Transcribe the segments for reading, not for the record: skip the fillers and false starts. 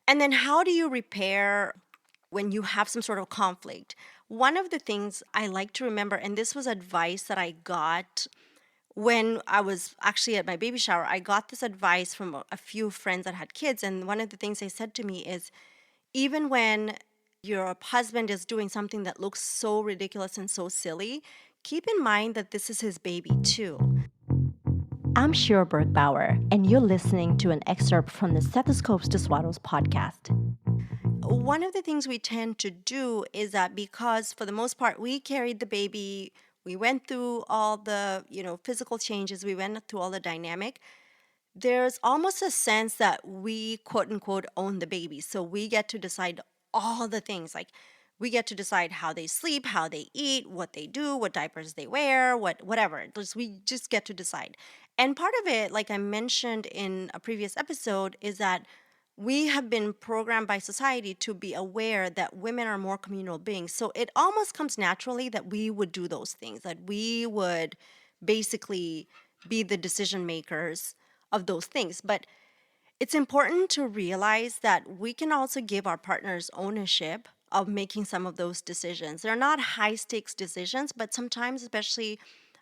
And then how do you repair when you have some sort of conflict? One of the things I like to remember, and this was advice that I got when I was actually at my baby shower, I got this advice from a few friends that had kids. And one of the things they said to me is even when your husband is doing something that looks so ridiculous and so silly, keep in mind that this is his baby too. I'm Shira Bergbauer, and you're listening to an excerpt from the Stethoscopes to Swaddles podcast. One of the things we tend to do is that because for the most part we carried the baby, we went through all the, physical changes, we went through all the dynamic, there's almost a sense that we quote unquote own the baby. So we get to decide all the things. Like we get to decide how they sleep, how they eat, what they do, what diapers they wear, whatever. We just get to decide. And part of it, like I mentioned in a previous episode, is that we have been programmed by society to be aware that women are more communal beings. So it almost comes naturally that we would do those things, that we would basically be the decision makers of those things. But it's important to realize that we can also give our partners ownership of making some of those decisions. They're not high stakes decisions, but sometimes, especially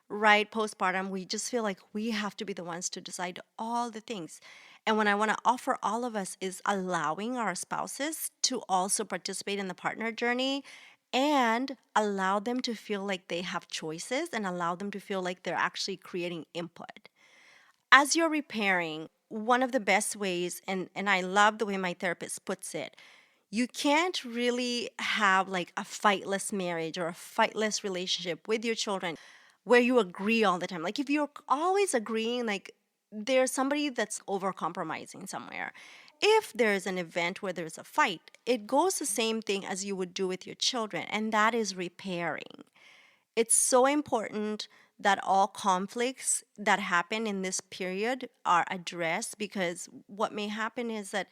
right postpartum, we just feel like we have to be the ones to decide all the things. And what I want to offer all of us is allowing our spouses to also participate in the partner journey and allow them to feel like they have choices and allow them to feel like they're actually creating input. As you're repairing, one of the best ways, and I love the way my therapist puts it, you can't really have like a fightless marriage or a fightless relationship with your children where you agree all the time. Like if you're always agreeing, like there's somebody that's over compromising somewhere. If there's an event where there's a fight, it goes the same thing as you would do with your children, and that is repairing. It's so important that all conflicts that happen in this period are addressed, because what may happen is that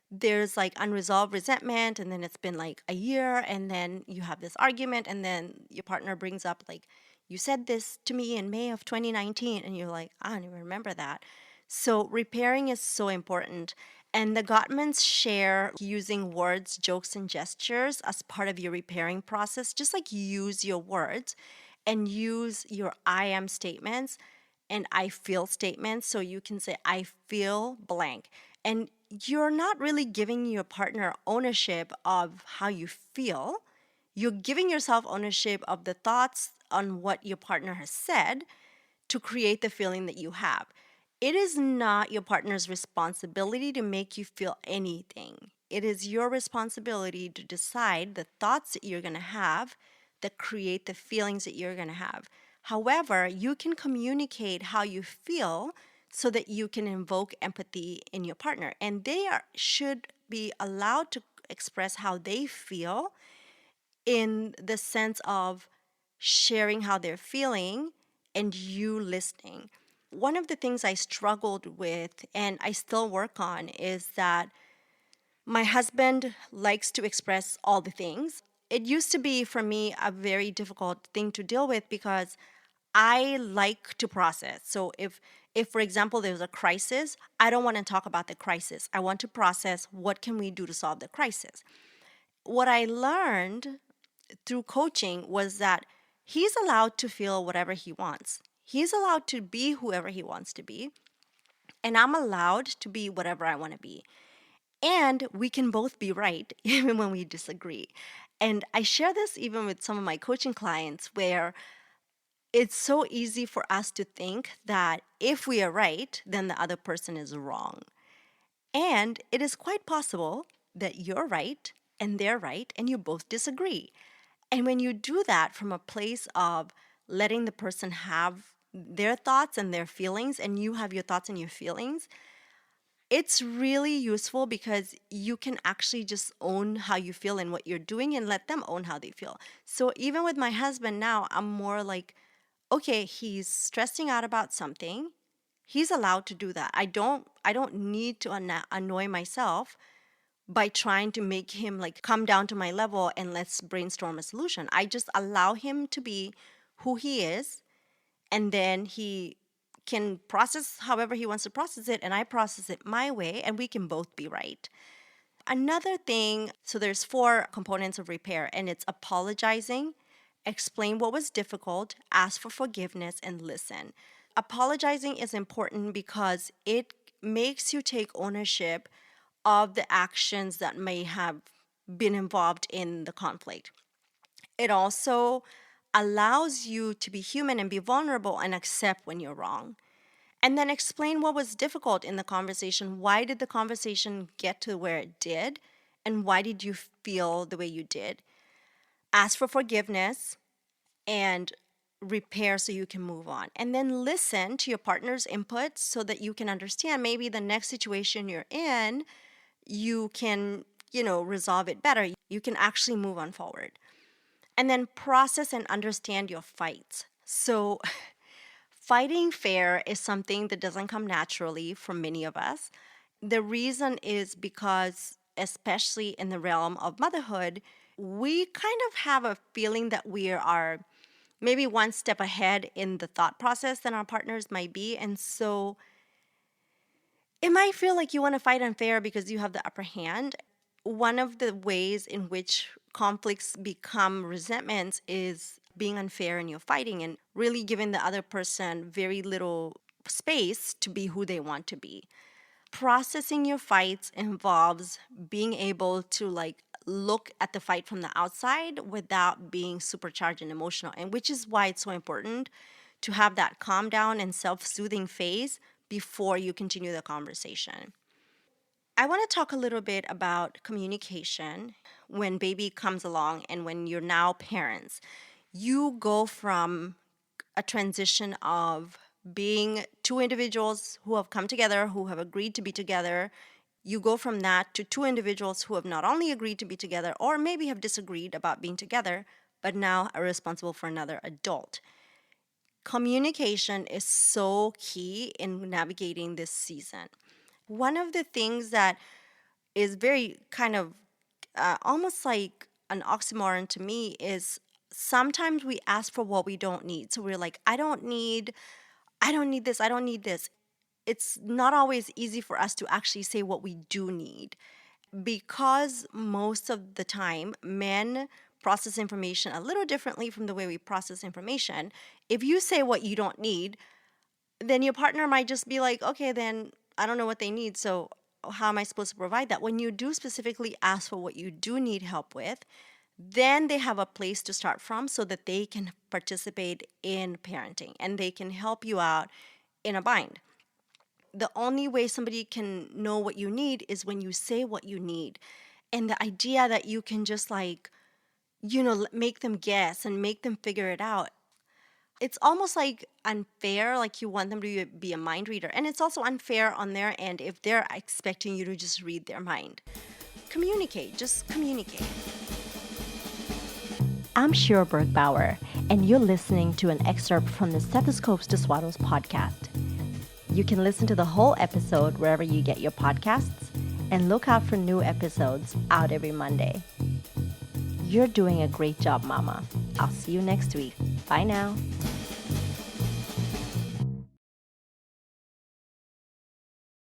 there's like unresolved resentment, and then it's been like a year, and then you have this argument, and then your partner brings up like, you said this to me in May of 2019, and you're like, I don't even remember that. So repairing is so important. And the Gottmans share using words, jokes, and gestures as part of your repairing process. Just like use your words and use your I am statements and I feel statements. So you can say, I feel blank. And you're not really giving your partner ownership of how you feel. You're giving yourself ownership of the thoughts on what your partner has said to create the feeling that you have. It is not your partner's responsibility to make you feel anything. It is your responsibility to decide the thoughts that you're going to have that create the feelings that you're going to have. However, you can communicate how you feel so that you can invoke empathy in your partner, and should be allowed to express how they feel in the sense of sharing how they're feeling and you listening. One of the things I struggled with and I still work on is that my husband likes to express all the things. It used to be for me a very difficult thing to deal with because I like to process. So if for example there's a crisis, I don't want to talk about the crisis. I want to process what can we do to solve the crisis. What I learned through coaching was that he's allowed to feel whatever he wants. He's allowed to be whoever he wants to be, and I'm allowed to be whatever I want to be. And we can both be right, even when we disagree. And I share this even with some of my coaching clients where it's so easy for us to think that if we are right, then the other person is wrong. And it is quite possible that you're right and they're right and you both disagree. And when you do that from a place of letting the person have their thoughts and their feelings, and you have your thoughts and your feelings, it's really useful because you can actually just own how you feel and what you're doing and let them own how they feel. So even with my husband now, I'm more like, okay, he's stressing out about something. He's allowed to do that. I don't need to annoy myself by trying to make him like come down to my level and let's brainstorm a solution. I just allow him to be who he is, and then he can process however he wants to process it, and I process it my way, and we can both be right. Another thing, so there's 4 components of repair, and it's apologizing, explain what was difficult, ask for forgiveness, and listen. Apologizing is important because it makes you take ownership of the actions that may have been involved in the conflict. It also allows you to be human and be vulnerable and accept when you're wrong. And then explain what was difficult in the conversation. Why did the conversation get to where it did? And why did you feel the way you did? Ask for forgiveness and repair so you can move on. And then listen to your partner's input so that you can understand maybe the next situation you're in, you can, resolve it better. You can actually move on forward. And then process and understand your fights. So, fighting fair is something that doesn't come naturally for many of us. The reason is because, especially in the realm of motherhood, we kind of have a feeling that we are maybe one step ahead in the thought process than our partners might be. And so it might feel like you want to fight unfair because you have the upper hand. One of the ways in which conflicts become resentments is being unfair in your fighting and really giving the other person very little space to be who they want to be. Processing your fights involves being able to look at the fight from the outside without being supercharged and emotional, and which is why it's so important to have that calm down and self-soothing phase before you continue the conversation. I want to talk a little bit about communication when baby comes along and when you're now parents. You go from a transition of being 2 individuals who have come together, who have agreed to be together. You go from that to 2 individuals who have not only agreed to be together or maybe have disagreed about being together, but now are responsible for another adult. Communication is so key in navigating this season. One of the things that is very kind of almost like an oxymoron to me is sometimes we ask for what we don't need. So we're like, I don't need this, I don't need this. It's not always easy for us to actually say what we do need because most of the time men process information a little differently from the way we process information. If you say what you don't need, then your partner might just be like, okay, then I don't know what they need, so how am I supposed to provide that? When you do specifically ask for what you do need help with, then they have a place to start from so that they can participate in parenting and they can help you out in a bind. The only way somebody can know what you need is when you say what you need. And the idea that you can just make them guess and make them figure it out, it's almost like unfair, like you want them to be a mind reader. And it's also unfair on their end if they're expecting you to just read their mind. Communicate, just communicate. I'm Shira Bergbauer, and you're listening to an excerpt from the Stethoscopes to Swaddles podcast. You can listen to the whole episode wherever you get your podcasts, and look out for new episodes out every Monday. You're doing a great job, Mama. I'll see you next week. Bye now.